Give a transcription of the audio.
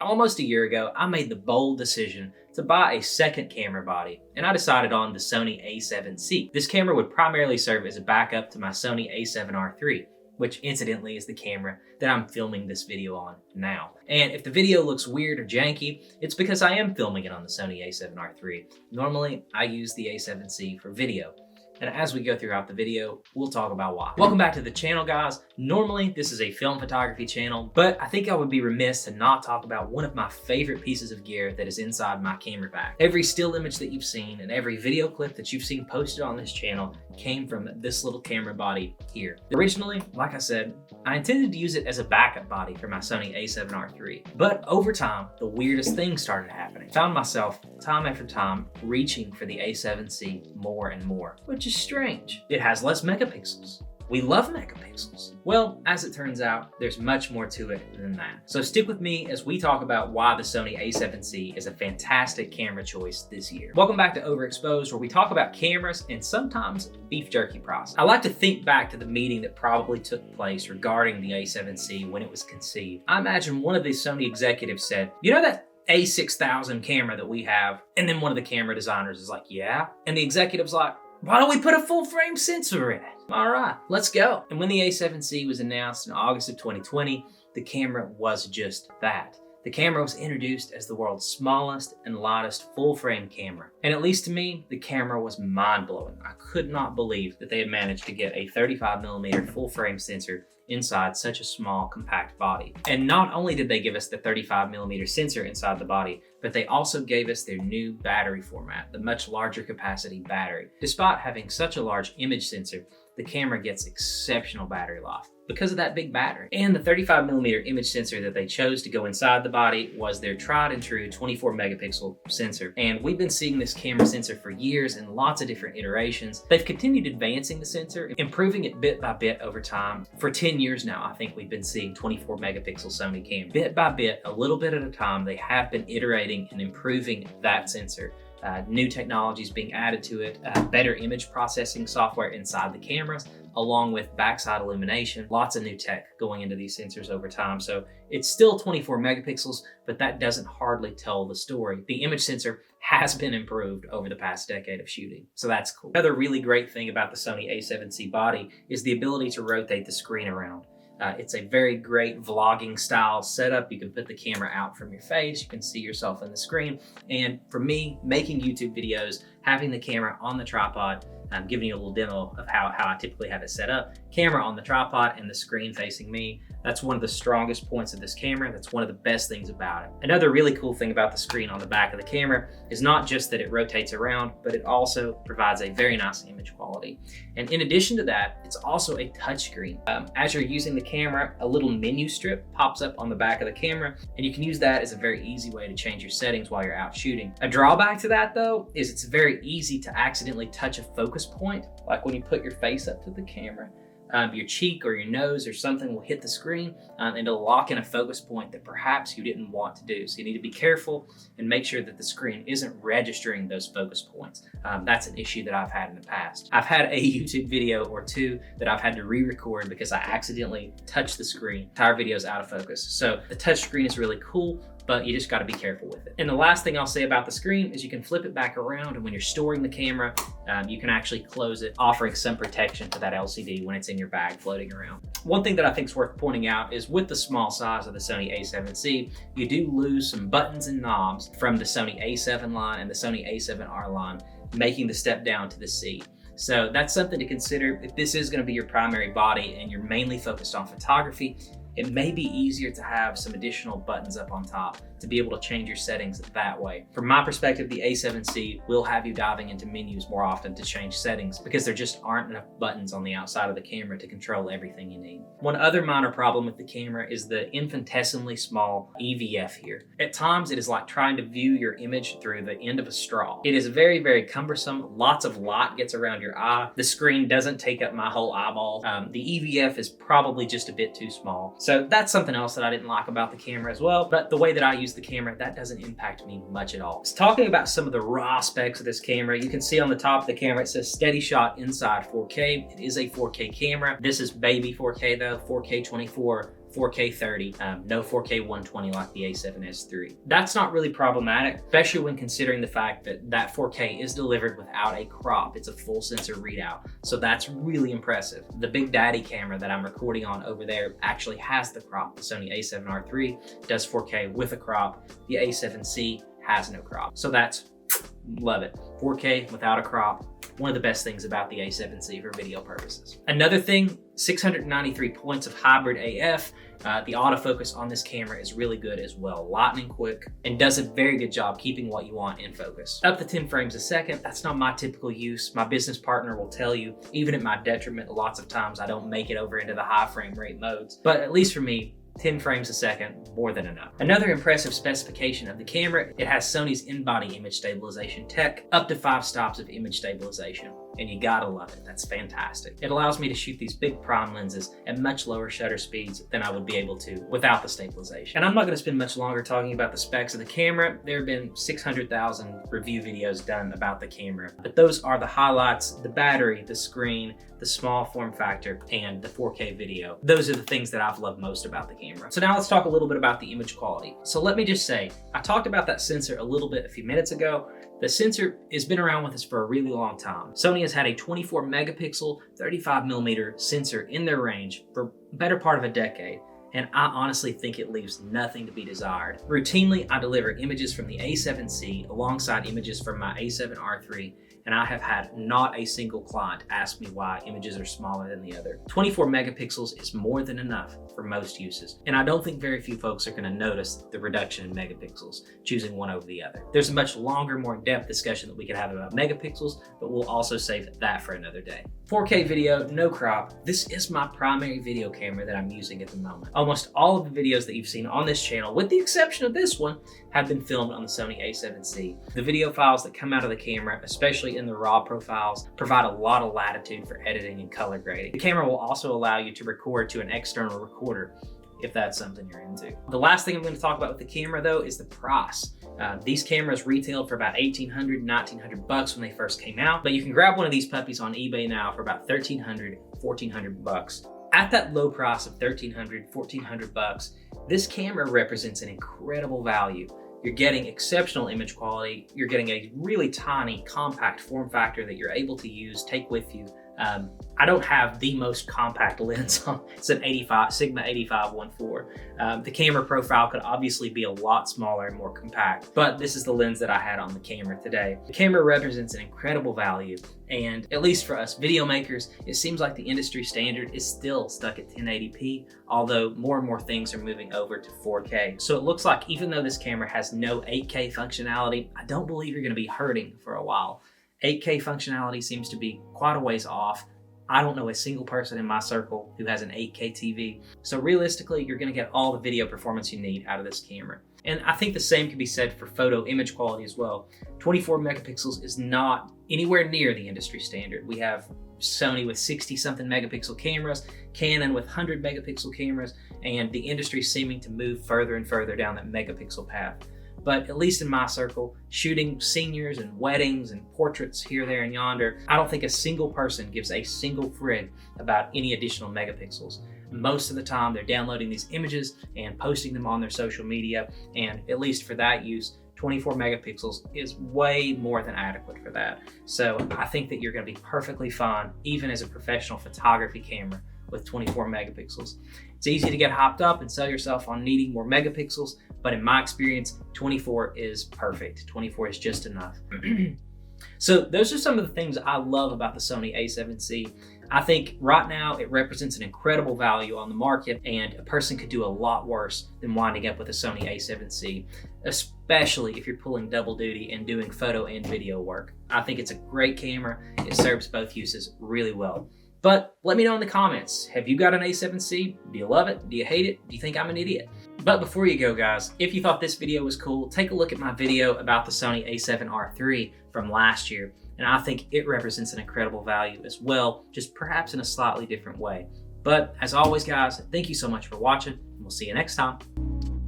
Almost a year ago, I made the bold decision to buy a second camera body, and I decided on the Sony A7C. This camera would primarily serve as a backup to my Sony A7R III, which incidentally is the camera that I'm filming this video on now. And if the video looks weird or janky, it's because I am filming it on the Sony A7R III. Normally, I use the A7C for video. And as we go throughout the video, we'll talk about why. Welcome back to the channel, guys. Normally, this is a film photography channel, but I think I would be remiss to not talk about one of my favorite pieces of gear that is inside my camera bag. Every still image that you've seen and every video clip that you've seen posted on this channel came from this little camera body here. Originally, like I said, I intended to use it as a backup body for my Sony A7R III. But over time, the weirdest things started happening. I found myself time after time reaching for the A7C more and more, which is strange. It has less megapixels. We love megapixels. Well, as it turns out, there's much more to it than that. So stick with me as we talk about why the Sony A7C is a fantastic camera choice this year. Welcome back to Overexposed, where we talk about cameras and sometimes beef jerky price. I like to think back to the meeting that probably took place regarding the A7C when it was conceived. I imagine one of the Sony executives said, "You know that A6000 camera that we have?" And then one of the camera designers is like, "Yeah." And the executive's like, "Why don't we put a full frame sensor in it?" All right, let's go. And when the A7C was announced in August of 2020, the camera was just that. The camera was introduced as the world's smallest and lightest full frame camera. And at least to me, the camera was mind-blowing. I could not believe that they had managed to get a 35mm full frame sensor inside such a small, compact body. And not only did they give us the 35mm sensor inside the body, but they also gave us their new battery format, the much larger capacity battery. Despite having such a large image sensor, the camera gets exceptional battery life because of that big battery. And the 35mm image sensor that they chose to go inside the body was their tried and true 24 megapixel sensor. And we've been seeing this camera sensor for years in lots of different iterations. They've continued advancing the sensor, improving it bit by bit over time. For 10 years now, I think we've been seeing 24 megapixel Sony cam. Bit by bit, a little bit at a time, they have been iterating and improving that sensor. New technologies being added to it, better image processing software inside the cameras, along with backside illumination, lots of new tech going into these sensors over time. So it's still 24 megapixels, but that doesn't hardly tell the story. The image sensor has been improved over the past decade of shooting, so that's cool. Another really great thing about the Sony A7C body is the ability to rotate the screen around. It's a very great vlogging style setup. You can put the camera out from your face, you can see yourself in the screen. And for me, making YouTube videos, having the camera on the tripod, I'm giving you a little demo of how I typically have it set up. Camera on the tripod and the screen facing me. That's one of the strongest points of this camera. That's one of the best things about it. Another really cool thing about the screen on the back of the camera is not just that it rotates around, but it also provides a very nice image quality. And in addition to that, it's also a touchscreen. As you're using the camera, a little menu strip pops up on the back of the camera, and you can use that as a very easy way to change your settings while you're out shooting. A drawback to that though, is it's very easy to accidentally touch a focus point, like when you put your face up to the camera. Your cheek or your nose or something will hit the screen and it'll lock in a focus point that perhaps you didn't want to do. So you need to be careful and make sure that the screen isn't registering those focus points. That's an issue that I've had in the past. I've had a YouTube video or two that I've had to re-record because I accidentally touched the screen. Entire video's out of focus. So the touch screen is really cool, but you just gotta be careful with it. And the last thing I'll say about the screen is you can flip it back around, and when you're storing the camera, you can actually close it, offering some protection to that LCD when it's in your bag floating around. One thing that I think is worth pointing out is with the small size of the Sony A7C, you do lose some buttons and knobs from the Sony A7 line and the Sony A7R line, making the step down to the C. So that's something to consider. If this is gonna be your primary body and you're mainly focused on photography, it may be easier to have some additional buttons up on top to be able to change your settings that way. From my perspective, the A7C will have you diving into menus more often to change settings because there just aren't enough buttons on the outside of the camera to control everything you need. One other minor problem with the camera is the infinitesimally small EVF here. At times, it is like trying to view your image through the end of a straw. It is very, very cumbersome. Lots of light gets around your eye. The screen doesn't take up my whole eyeball. The EVF is probably just a bit too small. So that's something else that I didn't like about the camera as well. But the way that I use the camera, that doesn't impact me much at all. So talking about some of the raw specs of this camera, you can see on the top of the camera, it says steady shot inside 4K. It is a 4K camera. This is baby 4K though, 4K 24 4K 30, no 4K 120 like the A7S III. That's not really problematic, especially when considering the fact that that 4K is delivered without a crop. It's a full sensor readout, so that's really impressive. The Big Daddy camera that I'm recording on over there actually has the crop. The Sony A7R III does 4K with a crop. The A7C has no crop, so that's, love it. 4K without a crop. One of the best things about the A7C for video purposes. Another thing, 693 points of hybrid AF. The autofocus on this camera is really good as well. Lightning quick and does a very good job keeping what you want in focus. Up to 10 frames a second, that's not my typical use. My business partner will tell you, even at my detriment, lots of times I don't make it over into the high frame rate modes. But at least for me, 10 frames a second, more than enough. Another impressive specification of the camera, it has Sony's in-body image stabilization tech, up to 5 stops of image stabilization. And you gotta love it, that's fantastic. It allows me to shoot these big prime lenses at much lower shutter speeds than I would be able to without the stabilization. And I'm not gonna spend much longer talking about the specs of the camera. There have been 600,000 review videos done about the camera, but those are the highlights: the battery, the screen, the small form factor, and the 4K video. Those are the things that I've loved most about the camera. So now let's talk a little bit about the image quality. So let me just say, I talked about that sensor a little bit a few minutes ago. The sensor has been around with us for a really long time. Sony has had a 24 megapixel, 35mm sensor in their range for the better part of a decade, and I honestly think it leaves nothing to be desired. Routinely, I deliver images from the A7C alongside images from my A7R III, and I have had not a single client ask me why images are smaller than the other. 24 megapixels is more than enough for most uses, and I don't think very few folks are gonna notice the reduction in megapixels, choosing one over the other. There's a much longer, more in-depth discussion that we could have about megapixels, but we'll also save that for another day. 4K video, no crop. This is my primary video camera that I'm using at the moment. Almost all of the videos that you've seen on this channel, with the exception of this one, have been filmed on the Sony A7C. The video files that come out of the camera, especially in the RAW profiles, provide a lot of latitude for editing and color grading. The camera will also allow you to record to an external recorder, if that's something you're into. The last thing I'm going to talk about with the camera though is the price. These cameras retailed for about $1,800, $1,900 when they first came out, but you can grab one of these puppies on eBay now for about $1,300, $1,400. At that low price of $1,300, $1,400, this camera represents an incredible value. You're getting exceptional image quality. You're getting a really tiny, compact form factor that you're able to use, take with you. I don't have the most compact lens on. It's an Sigma 85-1.4. The camera profile could obviously be a lot smaller and more compact, but this is the lens that I had on the camera today. The camera represents an incredible value, and at least for us video makers, it seems like the industry standard is still stuck at 1080p, although more and more things are moving over to 4K. So it looks like even though this camera has no 8K functionality, I don't believe you're gonna be hurting for a while. 8K functionality seems to be quite a ways off. I don't know a single person in my circle who has an 8K TV. So realistically, you're gonna get all the video performance you need out of this camera. And I think the same can be said for photo image quality as well. 24 megapixels is not anywhere near the industry standard. We have Sony with 60-something megapixel cameras, Canon with 100 megapixel cameras, and the industry seeming to move further and further down that megapixel path. But at least in my circle, shooting seniors and weddings and portraits here, there, and yonder, I don't think a single person gives a single frig about any additional megapixels. Most of the time, they're downloading these images and posting them on their social media, and at least for that use, 24 megapixels is way more than adequate for that. So I think that you're gonna be perfectly fine, even as a professional photography camera, with 24 megapixels. It's easy to get hopped up and sell yourself on needing more megapixels, but in my experience, 24 is perfect. 24 is just enough. So those are some of the things I love about the Sony A7C. I think right now it represents an incredible value on the market, and a person could do a lot worse than winding up with a Sony A7C, especially if you're pulling double duty and doing photo and video work. I think it's a great camera. It serves both uses really well. But let me know in the comments, have you got an A7C? Do you love it? Do you hate it? Do you think I'm an idiot? But before you go, guys, if you thought this video was cool, take a look at my video about the Sony A7R III from last year, and I think it represents an incredible value as well, just perhaps in a slightly different way. But as always, guys, thank you so much for watching, and we'll see you next time.